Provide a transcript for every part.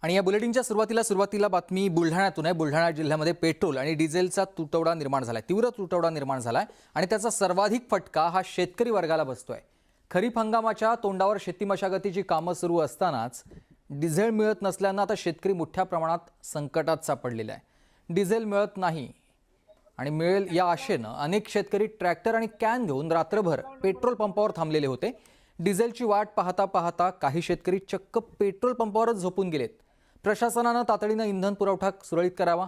आणि या बुलेटिनच्या सुरुवातीला बातमी बुलढाण्यातून आहे। बुलढाणा जिल्ह्यामध्ये पेट्रोल आणि डिझेलचा तुटवडा निर्माण झालाय, तीव्र तुटवडा निर्माण झालाय आणि त्याचा सर्वाधिक फटका हा शेतकरी वर्गाला बसतोय। खरीप हंगामाच्या तोंडावर शेती मशागतीची कामं सुरू असतानाच डिझेल मिळत नसल्यानं आता शेतकरी मोठ्या प्रमाणात संकटात सापडलेला आहे। डिझेल मिळत नाही आणि मिळेल या आशेनं अनेक शेतकरी ट्रॅक्टर आणि कॅन घेऊन रात्रभर पेट्रोल पंपावर थांबलेले होते। डिझेलची वाट पाहता पाहता काही शेतकरी चक्क पेट्रोल पंपावरच झोपून गेलेत। प्रशासनानं तातडीनं इंधन पुरवठा सुरळीत करावा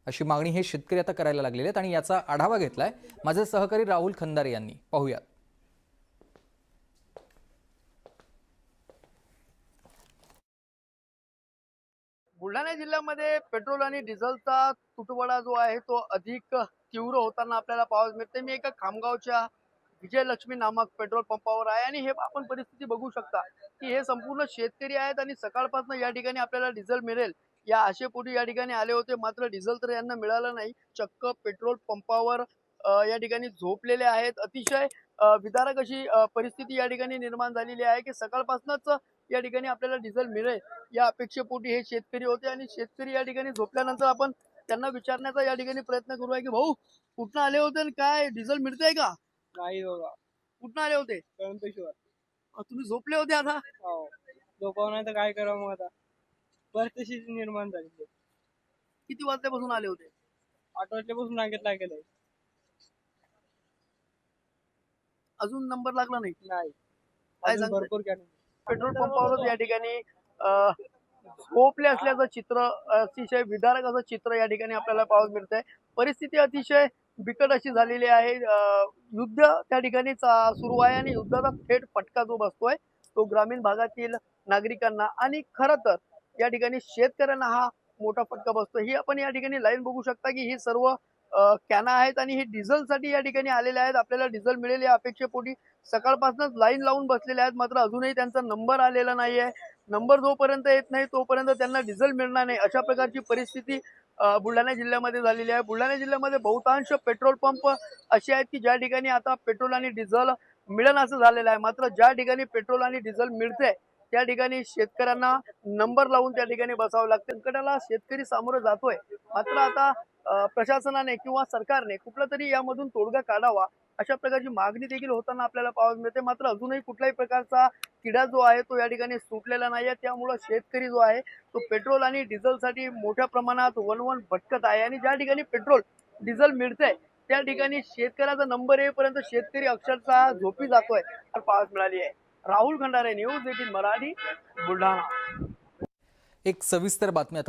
अशी मागणी हे शेतकरी आता करायला लागलेले आहेत आणि याचा आढावा घेतलाय माझे सहकारी राहुल खंदारे यांनी। पाहूयात। बुलढाणा जिल्ह्यामध्ये पेट्रोल आणि डिझेलचा तुटवडा जो आहे तो अधिक तीव्र होताना आपल्याला पाहायला मिळते। मी एका खामगावच्या विजयलक्ष्मी नामक पेट्रोल पंपावर आहे आणि हे आपण परिस्थिती बघू शकता की हे संपूर्ण शेतकरी आहेत आणि सकाळपासून या ठिकाणी आपल्याला डिझेल मिळेल या आशेपोटी या ठिकाणी आले होते, मात्र डिझेल तर यांना मिळालं नाही। चक्क पेट्रोल पंपावर या ठिकाणी झोपलेले आहेत। अतिशय विदारक अशी परिस्थिती या ठिकाणी निर्माण झालेली आहे की सकाळपासूनच या ठिकाणी आपल्याला डिझेल मिळेल या अपेक्षेपोटी हे शेतकरी होते आणि शेतकरी या ठिकाणी झोपल्यानंतर आपण त्यांना विचारण्याचा या ठिकाणी प्रयत्न करूया की भाऊ कुठं आले होते आणि काय डिझेल मिळतंय का? नाही बाबा, कुठं आले होते? कळंपेश्वर. तुम्ही झोपले होते आता? हो. झोपावं नाही तर काय करावं मग आता. परिस्थिती निर्माण झाली. किती वाजल्यापासून आले होते? 8 वाजल्यापासून लागेलंय. अजून नंबर लागला नाही? नाही. काय अजून सांगताय? भरपूर कॅन. पेट्रोल पंपावरच या ठिकाणी अ, झोपले असल्याचं चित्र, अतिशय विदारक असं चित्र या ठिकाणी आपल्याला पाहायला मिळतंय। परिस्थिती अतिशय बिकट अशी झालेली आहे। युद्ध त्या ठिकाणी सुरू आहे आणि युद्धाचा थेट फटका जो बसतोय तो ग्रामीण भागातील नागरिकांना आणि खरं तर या ठिकाणी शेतकऱ्यांना हा मोठा फटका बसतोय। ही आपण या ठिकाणी लाईन बघू शकता की ही सर्व कॅना आहेत आणि हे डिझेलसाठी या ठिकाणी आलेले आहेत। आपल्याला डिझेल मिळेल या अपेक्षेपोटी सकाळपासूनच लाईन लावून बसलेले आहेत, मात्र अजूनही त्यांचा नंबर आलेला नाहीये। नंबर जोपर्यंत येत नाही तोपर्यंत त्यांना डिझेल मिळणार नाही, अशा प्रकारची परिस्थिती बुलढाणा जिल्ह्यामध्ये झालेली आहे। बुलढाणा जिल्ह्यामध्ये बहुतांश पेट्रोल पंप असे आहेत की ज्या ठिकाणी आता पेट्रोल आणि डिझेल मिळेल असं झालेलं आहे, मात्र ज्या ठिकाणी पेट्रोल आणि डिझेल मिळते त्या ठिकाणी शेतकऱ्यांना नंबर लावून त्या ठिकाणी बसावं लागतं। संकटाला शेतकरी सामोरं जातोय, मात्र आता प्रशासनाने किंवा सरकारने कुठला तरी यामधून तोडगा काढावा अशा प्रकारची मागणी देखील होताना आपल्याला पाहायला मिळते। मात्र अजूनही कुठल्याही प्रकारचा किडा जो आहे तो या ठिकाणी सुटलेला नाहीये। त्यामुळे शेतकरी जो आहे तो पेट्रोल आणि डिझेलसाठी मोठ्या प्रमाणात वणवण भटकत आहे आणि ज्या ठिकाणी पेट्रोल डिझेल मिळते त्या ठिकाणी शेतकऱ्याचा नंबर येईपर्यंत शेतकरी अक्षरशः झोपी जातोय पाहायला मिळाली आहे। राहुल खंडारे, न्यूज 18 मराठी, बुलढाणा। एक सविस्तर बातमी आता